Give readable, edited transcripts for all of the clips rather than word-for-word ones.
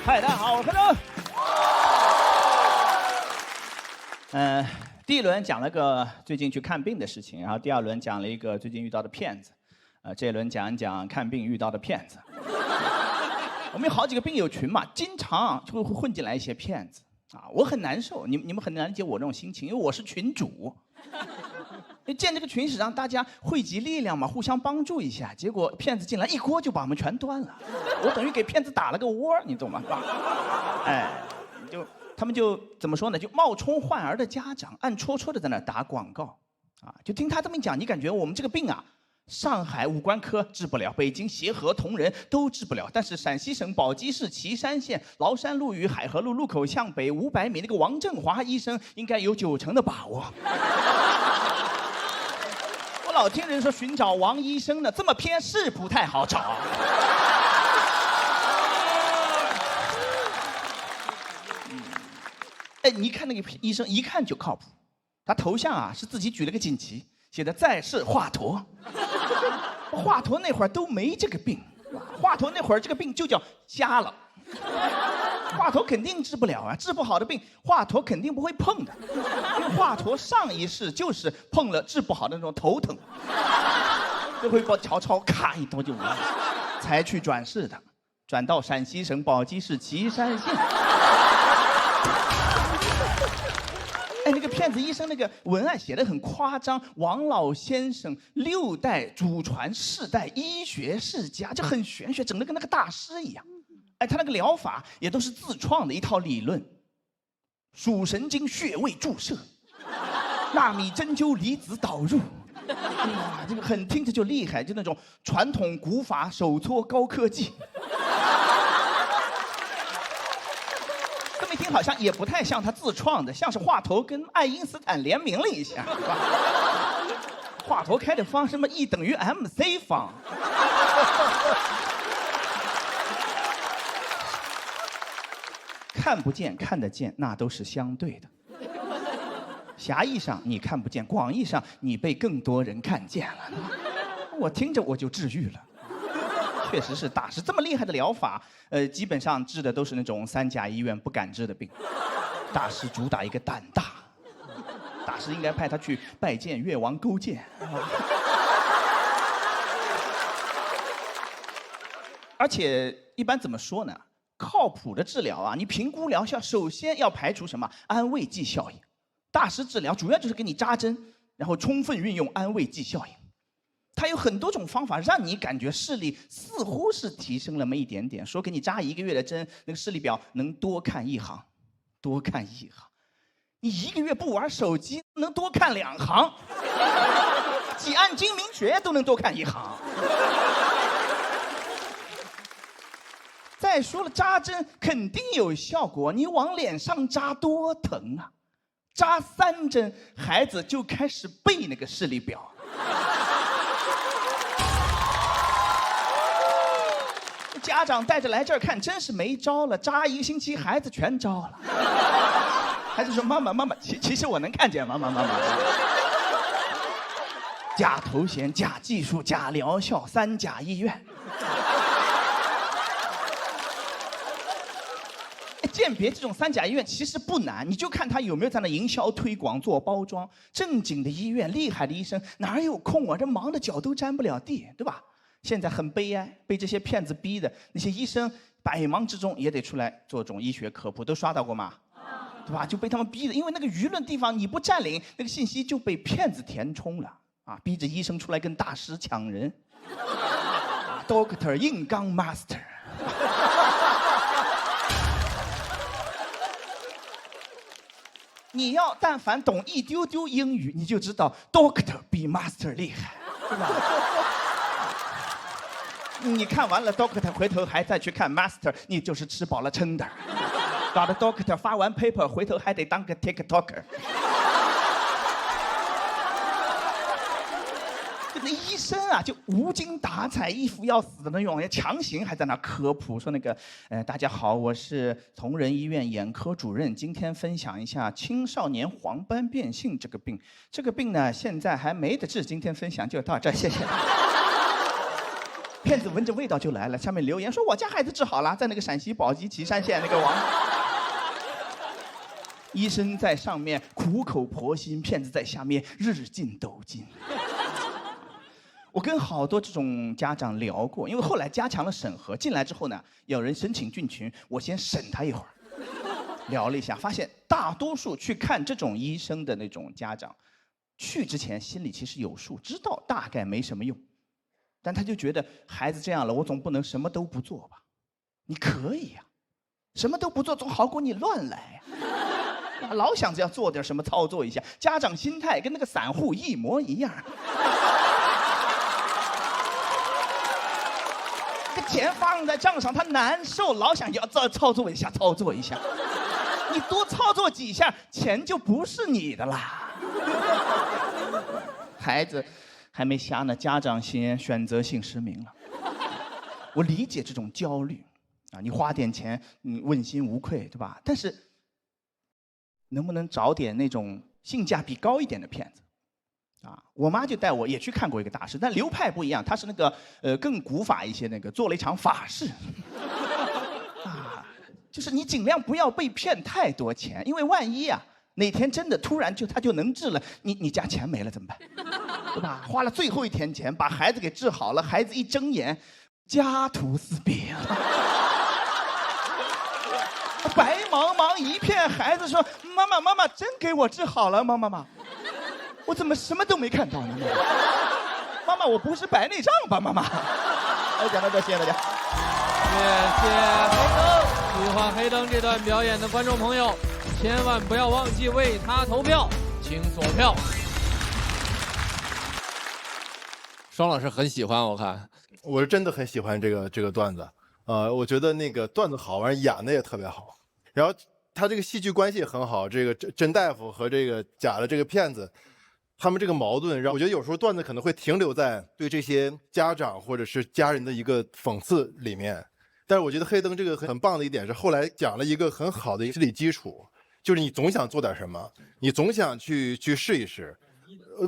嗨，大家好，我是柯正。第一轮讲了个最近去看病的事情，然后第二轮讲了一个最近遇到的骗子，这一轮讲一讲看病遇到的骗子。我们有好几个病友群嘛，经常就会混进来一些骗子啊，我很难受，你们很难理解我这种心情，因为我是群主。建这个群是让大家汇集力量嘛，互相帮助一下。结果骗子进来一锅就把我们全端了，我等于给骗子打了个窝，你懂吗？哎，他们就怎么说呢？就冒充患儿的家长，暗戳戳的在那打广告，啊，就听他这么一讲，你感觉我们这个病啊，上海五官科治不了，北京协和同仁都治不了，但是陕西省宝鸡市岐山县崂山路与海河路路口向北500米那个王振华医生应该有90%的把握。我老听人说寻找王医生呢，这么偏是不太好找。哎，你看那个医生一看就靠谱，他头像啊是自己举了个锦旗，写的在世华佗。华佗那会儿都没这个病，华佗那会儿这个病就叫瞎了。华佗肯定治不了啊，治不好的病，华佗肯定不会碰的，因为华佗上一世就是碰了治不好的那种头疼，就会把曹操咔一刀就完了，才去转世的，转到陕西省宝鸡市岐山县。哎，那个骗子医生那个文案写得很夸张，王老先生6代祖传世代医学世家，就很玄学，整得跟那个大师一样。哎，他那个疗法也都是自创的一套理论，属神经穴位注射，纳米针灸离子导入，哇，这个很听着就厉害，就那种传统古法手搓高科技。这么一听好像也不太像他自创的，像是华佗跟爱因斯坦联名了一下，是吧？华佗开的方什么 E 等于 MC 方。看不见看得见，那都是相对的。狭义上你看不见，广义上你被更多人看见了。我听着我就治愈了。确实是大师这么厉害的疗法，基本上治的都是那种3甲医院不敢治的病。大师主打一个胆大，大师应该派他去拜见越王勾践。而且一般怎么说呢？靠谱的治疗啊，你评估疗效首先要排除什么安慰剂效应。大师治疗主要就是给你扎针，然后充分运用安慰剂效应。它有很多种方法让你感觉视力似乎是提升了那么一点点，说给你扎1个月的针，那个视力表能多看1行，多看1行。你1个月不玩手机，能多看2行，几按睛明穴都能多看1行。再说了，扎针肯定有效果，你往脸上扎多疼啊！扎3针，孩子就开始背那个视力表。家长带着来这儿看，真是没招了，扎1个星期，孩子全招了。孩子说：“妈妈，其实我能看见，妈妈。”假头衔、假技术、假疗效，3甲医院。鉴别这种3甲医院其实不难，你就看他有没有在那营销推广做包装。正经的医院，厉害的医生哪有空啊？这忙的脚都沾不了地，对吧？现在很悲哀，被这些骗子逼的，那些医生百忙之中也得出来做这种医学科普，都刷到过吗？对吧？就被他们逼的，因为那个舆论地方你不占领，那个信息就被骗子填充了啊！逼着医生出来跟大师抢人。Doctor 硬刚 Master。你要但凡懂一丢丢英语，你就知道 Doctor 比 Master 厉害，对吧？你看完了 Doctor， 回头还再去看 Master， 你就是吃饱了撑的。搞得 Doctor 发完 paper， 回头还得当个 TikToker。那医生啊，就无精打采、一副要死的那种，强行还在那科普说那个，大家好，我是同仁医院眼科主任，今天分享一下青少年黄斑变性这个病。这个病呢，现在还没得治，今天分享就到这儿，谢谢。骗子闻着味道就来了，下面留言说我家孩子治好了，在那个陕西宝鸡岐山县那个王。医生在上面苦口婆心，骗子在下面日进斗金。我跟好多这种家长聊过，因为后来加强了审核，进来之后呢，有人申请进群，我先审他一会儿。聊了一下，发现大多数去看这种医生的那种家长，去之前心里其实有数，知道大概没什么用，但他就觉得孩子这样了，我总不能什么都不做吧？你可以呀，什么都不做总好过你乱来呀。老想着要做点什么操作一下，家长心态跟那个散户一模一样。这钱放在账上，他难受，老想要操作一下，操作一下。你多操作几下，钱就不是你的啦。孩子还没瞎呢，家长先选择性失明了。我理解这种焦虑啊，你花点钱，问心无愧，对吧？但是能不能找点那种性价比高一点的骗子？啊，我妈就带我也去看过一个大师，但流派不一样，他是那个更古法一些，那个做了一场法事。啊，就是你尽量不要被骗太多钱，因为万一啊哪天真的突然他就能治了，你家钱没了怎么办？对吧？花了最后一天钱把孩子给治好了，孩子一睁眼，家徒四壁。白茫茫一片，孩子说：“妈妈，妈妈，真给我治好了吗？妈妈，我怎么什么都没看到呢？妈妈，我不是白内障吧？妈妈。”好，讲到这，谢谢大家。谢谢黑灯，喜欢黑灯这段表演的观众朋友，千万不要忘记为他投票，请锁票。双老师很喜欢，我看我是真的很喜欢这个段子，我觉得那个段子好玩，演的也特别好，然后他这个戏剧关系也很好，这个甄大夫和这个假的这个骗子，他们这个矛盾，让我觉得有时候段子可能会停留在对这些家长或者是家人的一个讽刺里面，但是我觉得黑灯这个很棒的一点是后来讲了一个很好的心理基础，就是你总想做点什么，你总想去试一试。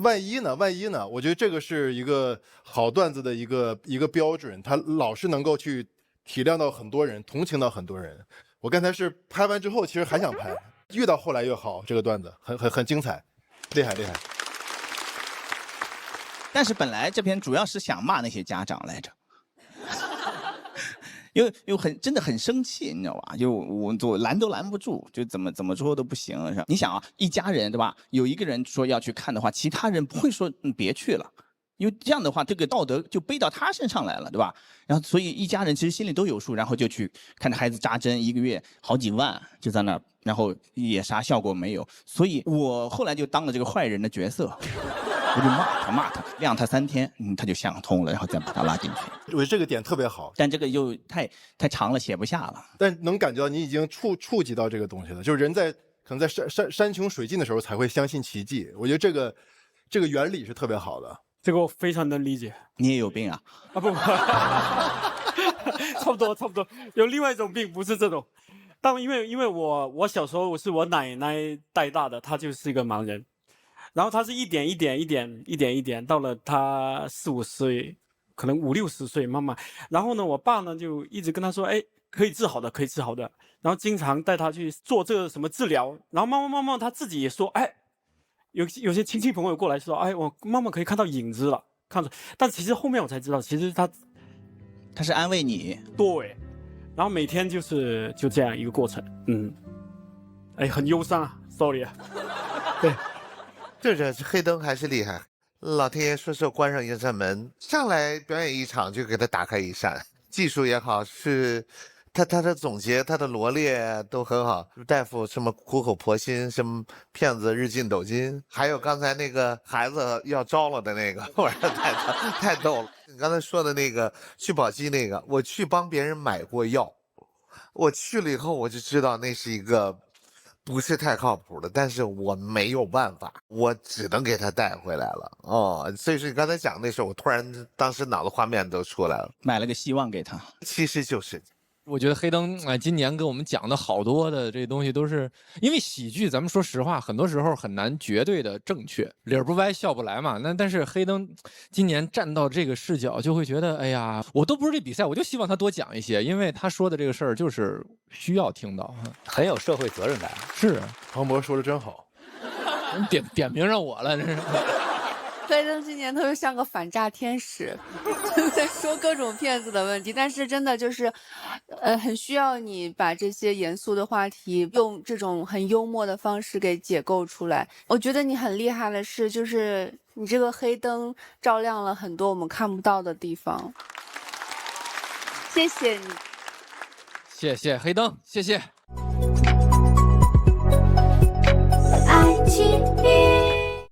万一呢？我觉得这个是一个好段子的一个标准，他老是能够去体谅到很多人，同情到很多人。我刚才是拍完之后，其实还想拍，越到后来越好，这个段子很精彩，厉害。但是本来这篇主要是想骂那些家长来着。因为真的很生气，你知道吧？就我拦都拦不住，就怎么说都不行，是吧？你想啊，一家人对吧？有一个人说要去看的话，其他人不会说别去了，因为这样的话，这个道德就背到他身上来了，对吧？然后所以一家人其实心里都有数，然后就去看着孩子扎针，1个月好几万，就在那儿，然后也啥效果没有。所以我后来就当了这个坏人的角色。我就骂他，晾他3天，他就想通了，然后再把他拉进去。我觉得这个点特别好，但这个又太长了，写不下了。但能感觉到你已经触及到这个东西了，就是人可能在山穷水尽的时候才会相信奇迹。我觉得这个原理是特别好的。这个我非常能理解。你也有病啊？啊不，差不多，有另外一种病，不是这种。但因为我小时候是我奶奶带大的，她就是一个盲人。然后他是一点，到了他4、5岁，可能5、60岁，慢慢。然后呢，我爸呢就一直跟他说，哎，可以治好的。然后经常带他去做这个什么治疗。然后慢慢他自己也说，哎，有些亲戚朋友过来说，哎，我慢慢可以看到影子了，看着。但其实后面我才知道，其实他是安慰你。对。然后每天就这样一个过程，哎，很忧伤啊 ，sorry 啊，对。这黑灯还是厉害，老天爷说是关上一扇门，上来表演一场就给他打开一扇，技术也好，是他的总结，他的罗列都很好。大夫什么苦口婆心，什么骗子日进斗金，还有刚才那个孩子要招了的那个，我说太逗了。你刚才说的那个去宝鸡那个，我去帮别人买过药，我去了以后我就知道那是一个不是太靠谱的，但是我没有办法，我只能给他带回来了。所以说你刚才讲那时候，我突然当时脑子画面都出来了，买了个希望给他。其实就是我觉得黑灯今年跟我们讲的好多的这东西都是因为喜剧，咱们说实话，很多时候很难绝对的正确，理儿不歪笑不来嘛。但是黑灯今年站到这个视角，就会觉得，哎呀，我都不是这比赛，我就希望他多讲一些，因为他说的这个事儿就是需要听到，很有社会责任感。是，庞博说的真好，点名上我了，这是。黑灯今年特别像个反诈天使，在说各种骗子的问题，但是真的就是，很需要你把这些严肃的话题用这种很幽默的方式给解构出来。我觉得你很厉害的是，就是你这个黑灯照亮了很多我们看不到的地方。谢谢你，谢谢黑灯，谢谢。爱情。